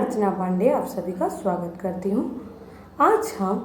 अर्चना पांडे आप सभी का स्वागत करती हूँ। आज हम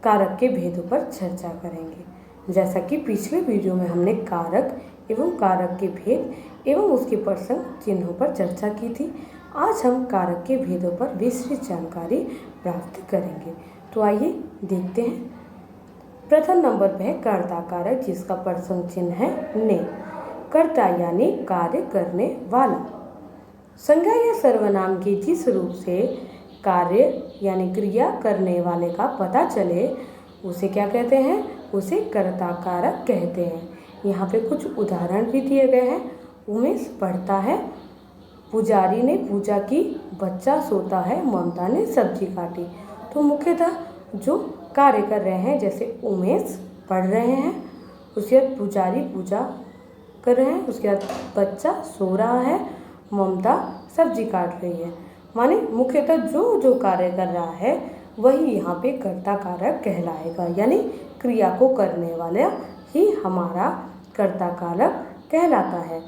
कारक के भेदों पर चर्चा करेंगे। जैसा कि पिछले वीडियो में हमने कारक एवं कारक के भेद एवं उसके प्रसंग चिन्हों पर चर्चा की थी, आज हम कारक के भेदों पर विस्तृत जानकारी प्राप्त करेंगे। तो आइए देखते हैं। प्रथम नंबर पर है कर्ता कारक, जिसका प्रसंग चिन्ह है ने। कर्ता यानी कार्य करने वाला। संज्ञा या सर्वनाम के जिस रूप से कार्य यानी क्रिया करने वाले का पता चले उसे क्या कहते हैं? उसे कर्ता कारक कहते हैं। यहाँ पे कुछ उदाहरण भी दिए गए हैं। उमेश पढ़ता है, पुजारी ने पूजा की, बच्चा सोता है, ममता ने सब्जी काटी। तो मुख्यतः जो कार्य कर रहे हैं, जैसे उमेश पढ़ रहे हैं, उसके बाद पुजारी पूजा कर रहे हैं, उसके बाद बच्चा सो रहा है, ममता सब्जी काट रही है। माने मुख्यतः जो कार्य कर रहा है वही यहाँ पे कर्ता कारक कहलाएगा, यानी क्रिया को करने वाला ही हमारा कर्ता कारक कहलाता है।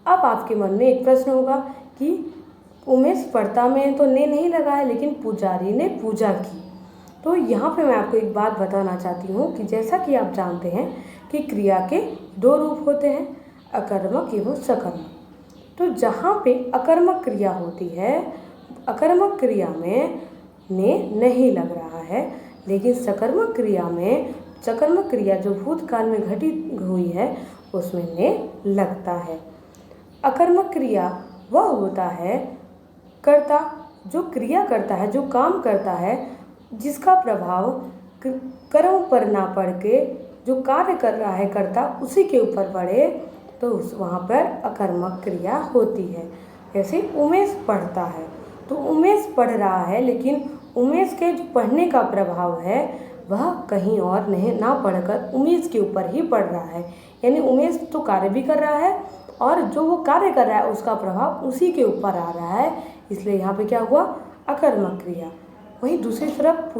अब आपके मन में एक प्रश्न होगा कि उमेश पढ़ता में तो ने नहीं लगा है, लेकिन पुजारी ने पूजा की। तो यहाँ पे मैं आपको एक बात बताना चाहती हूँ कि जैसा कि आप जानते हैं कि क्रिया के दो रूप होते हैं, अकर्मक एवं सकर्मक। तो जहाँ पे अकर्मक क्रिया होती है, अकर्मक क्रिया में ने नहीं लग रहा है, लेकिन सकर्मक क्रिया में, सकर्मक क्रिया जो भूतकाल में घटित हुई है उसमें ने लगता है। अकर्मक क्रिया वह होता है कर्ता जो क्रिया करता है, जो काम करता है, जिसका प्रभाव कर्म पर ना पड़ के जो कार्य कर रहा है कर्ता उसी के ऊपर पड़े, तो वहाँ पर अकर्मक क्रिया होती है। जैसे उमेश पढ़ता है, तो उमेश पढ़ रहा है, लेकिन उमेश के जो पढ़ने का प्रभाव है वह कहीं और नहीं ना पढ़कर उमेश के ऊपर ही पड़ रहा है। यानी उमेश तो कार्य भी कर रहा है और जो वो कार्य कर रहा है उसका प्रभाव उसी के ऊपर आ रहा है, इसलिए यहाँ पे क्या हुआ? अकर्मक क्रिया। वहीं दूसरी तरफ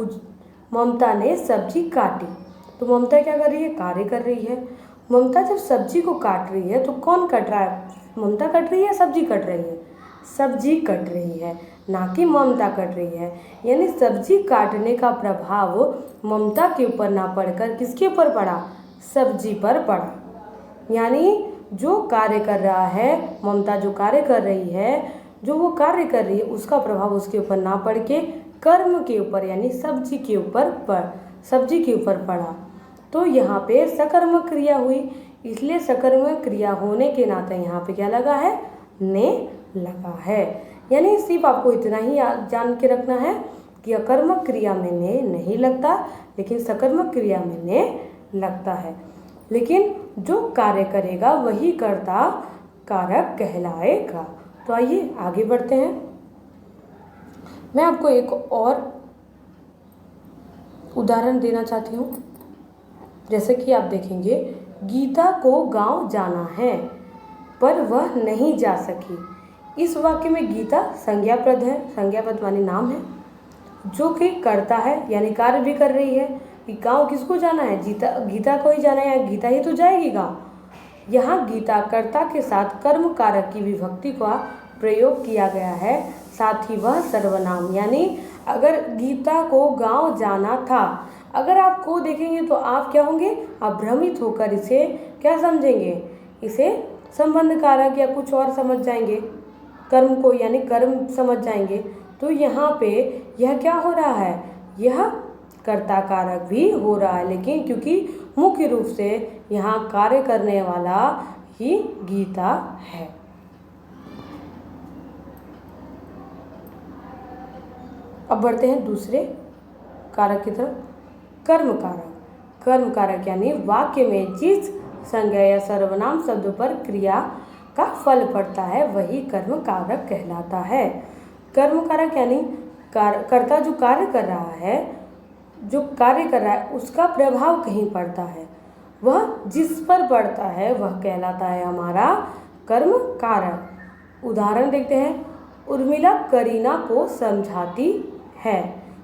ममता ने सब्जी काटी, तो ममता क्या कर रही है? कार्य कर रही है। ममता जब सब्जी को काट रही है तो कौन कट रहा है? ममता कट रही है, सब्जी कट रही है? सब्जी कट रही है, ना कि ममता कट रही है। यानी सब्जी काटने का प्रभाव ममता के ऊपर ना पड़कर किसके ऊपर पड़ा? सब्जी पर पड़ा। यानी जो कार्य कर रहा है, ममता जो कार्य कर रही है, जो वो कार्य कर रही है उसका प्रभाव उसके ऊपर ना पड़ के कर्म के ऊपर यानी सब्जी के ऊपर पड़ा। तो यहाँ पे सकर्मक क्रिया हुई, इसलिए सकर्मक क्रिया होने के नाते यहाँ पे क्या लगा है? ने लगा है। यानी सिर्फ आपको इतना ही जान के रखना है कि अकर्मक क्रिया में ने नहीं लगता, लेकिन सकर्मक क्रिया में ने लगता है। लेकिन जो कार्य करेगा वही कर्ता कारक कहलाएगा। तो आइए आगे बढ़ते हैं। मैं आपको एक और उदाहरण देना चाहती हूँ। जैसे कि आप देखेंगे, गीता को गांव जाना है पर वह नहीं जा सकी। इस वाक्य में गीता संज्ञापद है, संज्ञापद माने नाम है, जो कि कर्ता है यानी कार्य भी कर रही है कि गांव किसको जाना है? गीता को ही जाना है, या गीता ही तो जाएगी गांव। यहाँ गीता कर्ता के साथ कर्म कारक की विभक्ति का प्रयोग किया गया है, साथ ही वह सर्वनाम। यानी अगर गीता को गांव जाना था, अगर आप को देखेंगे तो आप क्या होंगे? आप भ्रमित होकर इसे क्या समझेंगे? इसे संबंध कारक या कुछ और समझ जाएंगे, कर्म को यानी कर्म समझ जाएंगे। तो यहाँ पे यह क्या हो रहा है? यह कर्ता कारक भी हो रहा है, लेकिन क्योंकि मुख्य रूप से यहाँ कार्य करने वाला ही गीता है। अब बढ़ते हैं दूसरे कारक की तरफ, कर्म कारक। कर्म कारक यानी वाक्य में जिस संज्ञा या सर्वनाम शब्द पर क्रिया का फल पड़ता है वही कर्म कारक कहलाता है। कर्म कारक यानी कर्ता जो कार्य कर रहा है, उसका प्रभाव कहीं पड़ता है, वह जिस पर पड़ता है वह कहलाता है हमारा कर्म कारक। उदाहरण देखते हैं। उर्मिला करीना को समझाती है।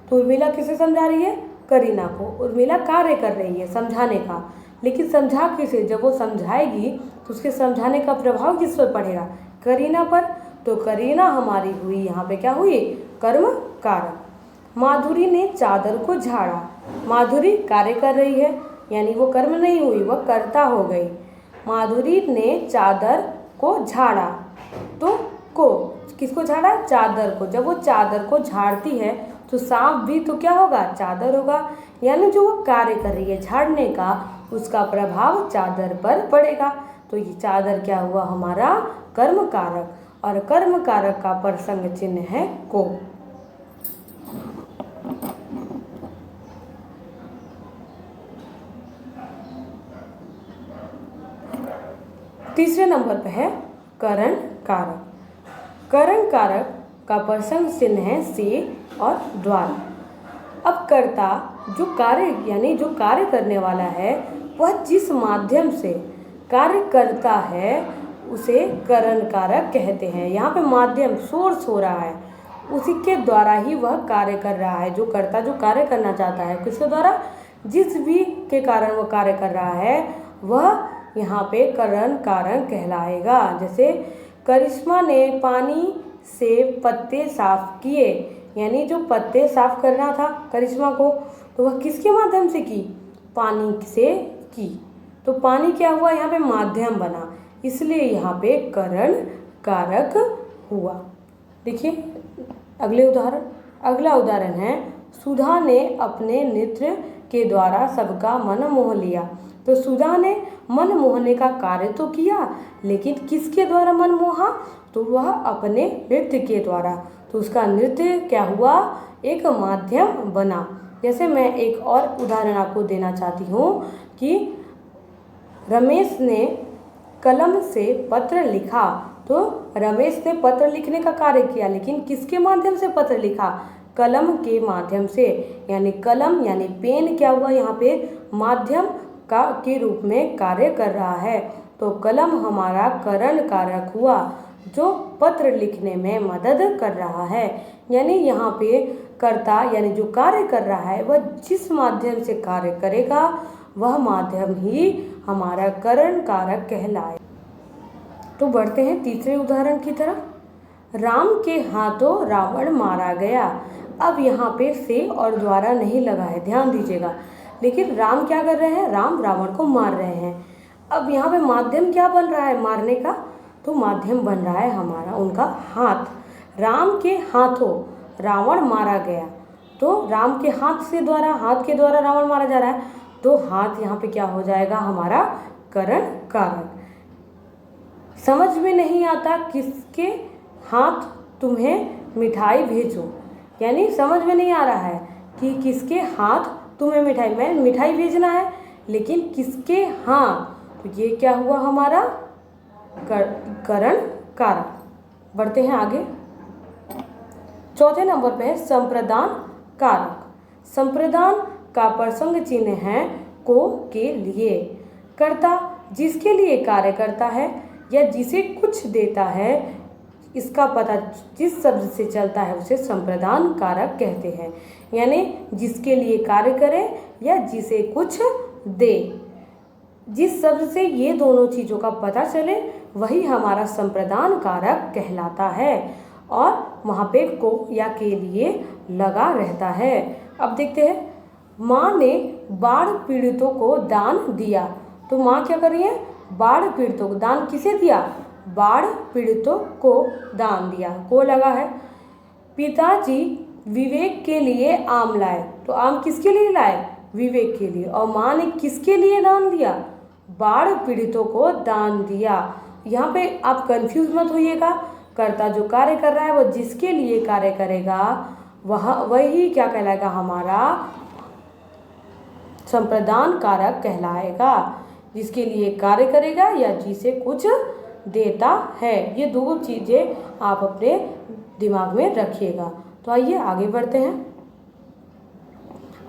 तो उर्मिला किसे समझा रही है? करीना को। उर्मिला कार्य कर रही है समझाने का, लेकिन समझा किसे? जब वो समझाएगी तो उसके समझाने का प्रभाव किस पर पड़ेगा? करीना पर। तो करीना हमारी हुई यहाँ पे क्या हुई? कर्म कारक। माधुरी ने चादर को झाड़ा। माधुरी कार्य कर रही है, यानी वो कर्म नहीं हुई, वह कर्ता हो गई। माधुरी ने चादर को झाड़ा, तो को किसको झाड़ा? चादर को। जब वो चादर को झाड़ती है तो सांप भी तो क्या होगा? चादर होगा। यानी जो वो कार्य कर रही है झाड़ने का, उसका प्रभाव चादर पर पड़ेगा। तो ये चादर क्या हुआ? हमारा कर्म कारक, और कर्म कारक का प्रसंग चिन्ह है को। तीसरे नंबर पे है करण कारक। करण कारक का प्रसंग चिन्ह है से और द्वारा। अब कर्ता जो कार्य यानी जो कार्य करने वाला है, वह जिस माध्यम से कार्य करता है उसे करण कारक कहते हैं। यहाँ पे माध्यम सोर्स हो रहा है, उसी के द्वारा ही वह कार्य कर रहा है। जो कर्ता जो कार्य करना चाहता है, किसके द्वारा? जिस भी के कारण वह कार्य कर रहा है, वह यहाँ पे करण कारक कहलाएगा। जैसे करिश्मा ने पानी से पत्ते साफ किए, यानी जो पत्ते साफ करना था करिश्मा को, तो वह किसके माध्यम से की? पानी से की। तो पानी क्या हुआ? यहाँ पे माध्यम बना, इसलिए यहाँ पे करण कारक हुआ। देखिए अगले उदाहरण। अगला उदाहरण है सुधा ने अपने नृत्य के द्वारा सबका मन मोह लिया। तो सुधा ने मन मोहने का कार्य तो किया, लेकिन किसके द्वारा मन मोहा? तो वह अपने नृत्य के द्वारा। तो उसका नृत्य क्या हुआ? एक माध्यम बना। जैसे मैं एक और उदाहरण आपको देना चाहती हूँ कि रमेश ने कलम से पत्र लिखा। तो रमेश ने पत्र लिखने का कार्य किया, लेकिन किसके माध्यम से पत्र लिखा? कलम के माध्यम से। यानी कलम यानी पेन क्या हुआ? यहाँ पे माध्यम का के रूप में कार्य कर रहा है। तो कलम हमारा करण कारक हुआ, जो पत्र लिखने में मदद कर रहा है। यानी यहाँ पे कर्ता यानी जो कार्य कर रहा है, वह जिस माध्यम से कार्य करेगा, वह माध्यम ही हमारा करण कारक कहलाए। तो बढ़ते हैं तीसरे उदाहरण की तरफ। राम के हाथों रावण मारा गया। अब यहाँ पे से और द्वारा नहीं लगा है, ध्यान दीजिएगा। लेकिन राम क्या कर रहे हैं? राम रावण को मार रहे हैं। अब यहाँ पे माध्यम क्या बन रहा है मारने का? तो माध्यम बन रहा है हमारा उनका हाथ। राम के हाथों रावण मारा गया, तो राम के हाथ के द्वारा रावण मारा जा रहा है। तो हाथ यहाँ पे क्या हो जाएगा? हमारा करण कारक। समझ में नहीं आता किसके हाथ तुम्हें मिठाई भेजो, यानी समझ में नहीं आ रहा है कि किसके हाथ तुम्हें मिठाई भेजना है, लेकिन किसके हाथ? तो ये क्या हुआ? हमारा करण कारक। बढ़ते हैं आगे। चौथे नंबर पे है संप्रदान कारक। संप्रदान का प्रसंग चिन्ह है को के लिए। कर्ता जिसके लिए कार्य करता है या जिसे कुछ देता है, इसका पता जिस शब्द से चलता है उसे संप्रदान कारक कहते हैं। यानी जिसके लिए कार्य करे या जिसे कुछ दे, जिस शब्द से ये दोनों चीज़ों का पता चले, वही हमारा संप्रदान कारक कहलाता है। और वहाँ पे को या के लिए लगा रहता है। अब देखते हैं, माँ ने बाढ़ पीड़ितों को दान दिया। तो माँ क्या कर रही है? बाढ़ पीड़ितों को दान किसे दिया? बाढ़ पीड़ितों को दान दिया, को लगा है। पिताजी विवेक के लिए आम लाए। तो आम किसके लिए लाए? विवेक के लिए। और माँ ने किसके लिए दान दिया? बाढ़ पीड़ितों को दान दिया। यहाँ पे आप कंफ्यूज मत होइएगा। कर्ता जो कार्य कर रहा है वो जिसके लिए कार्य करेगा, वही क्या कहलाएगा? हमारा संप्रदान कारक कहलाएगा। जिसके लिए कार्य करेगा या जिसे कुछ देता है, ये दो चीज़ें आप अपने दिमाग में रखिएगा। तो आइए आगे बढ़ते हैं।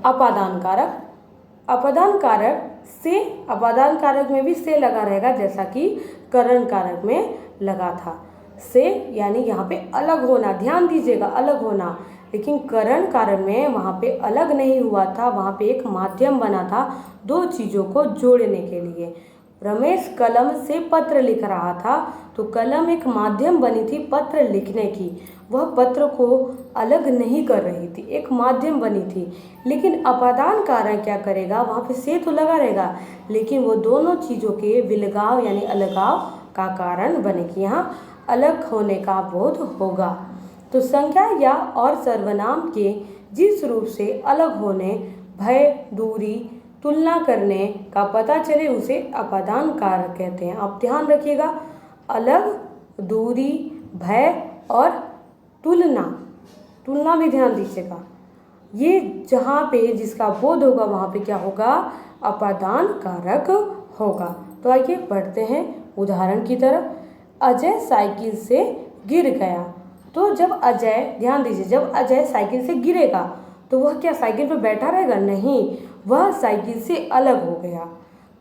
अपादान कारक। अपादान कारक से, अपादान कारक में भी से लगा रहेगा, जैसा कि करण कारक में लगा था। से यानी यहाँ पे अलग होना, ध्यान दीजिएगा, अलग होना। लेकिन करण कारक में वहाँ पे अलग नहीं हुआ था, वहाँ पे एक माध्यम बना था दो चीज़ों को जोड़ने के लिए। रमेश कलम से पत्र लिख रहा था। तो कलम एक माध्यम बनी थी पत्र लिखने की, वह पत्र को अलग नहीं कर रही थी, एक माध्यम बनी थी। लेकिन अपादान कारक क्या करेगा, वहाँ पे से तो लगा रहेगा, लेकिन वो दोनों चीज़ों के विलगाव यानी अलगाव का कारण बनेगी। यहाँ अलग होने का बोध होगा। तो संज्ञा या और सर्वनाम के जिस रूप से अलग होने, भय, दूरी, तुलना करने का पता चले उसे अपादान कारक कहते हैं। आप ध्यान रखिएगा, अलग, दूरी, भय और तुलना भी ध्यान दीजिएगा। ये जहाँ पे जिसका बोध होगा वहाँ पे क्या होगा, अपादान कारक होगा। तो आइए बढ़ते हैं उदाहरण की तरफ। अजय साइकिल से गिर गया। तो जब अजय, ध्यान दीजिए, जब अजय साइकिल से गिरेगा तो वह क्या साइकिल पर बैठा रहेगा, नहीं, वह साइकिल से अलग हो गया।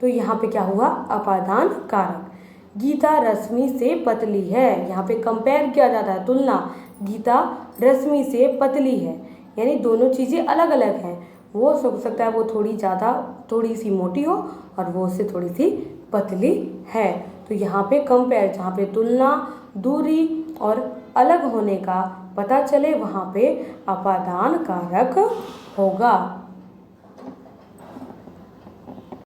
तो यहाँ पे क्या हुआ, अपादान कारक। गीता रश्मि से पतली है, यहाँ पे कंपेयर किया जाता है, तुलना। गीता रश्मि से पतली है, यानी दोनों चीज़ें अलग अलग हैं। वो हो सकता है वो थोड़ी सी मोटी हो और वो उससे थोड़ी सी पतली है। तो यहाँ पे कंपेयर, जहाँ पे तुलना, दूरी और अलग होने का पता चले वहाँ पे अपादान कारक होगा।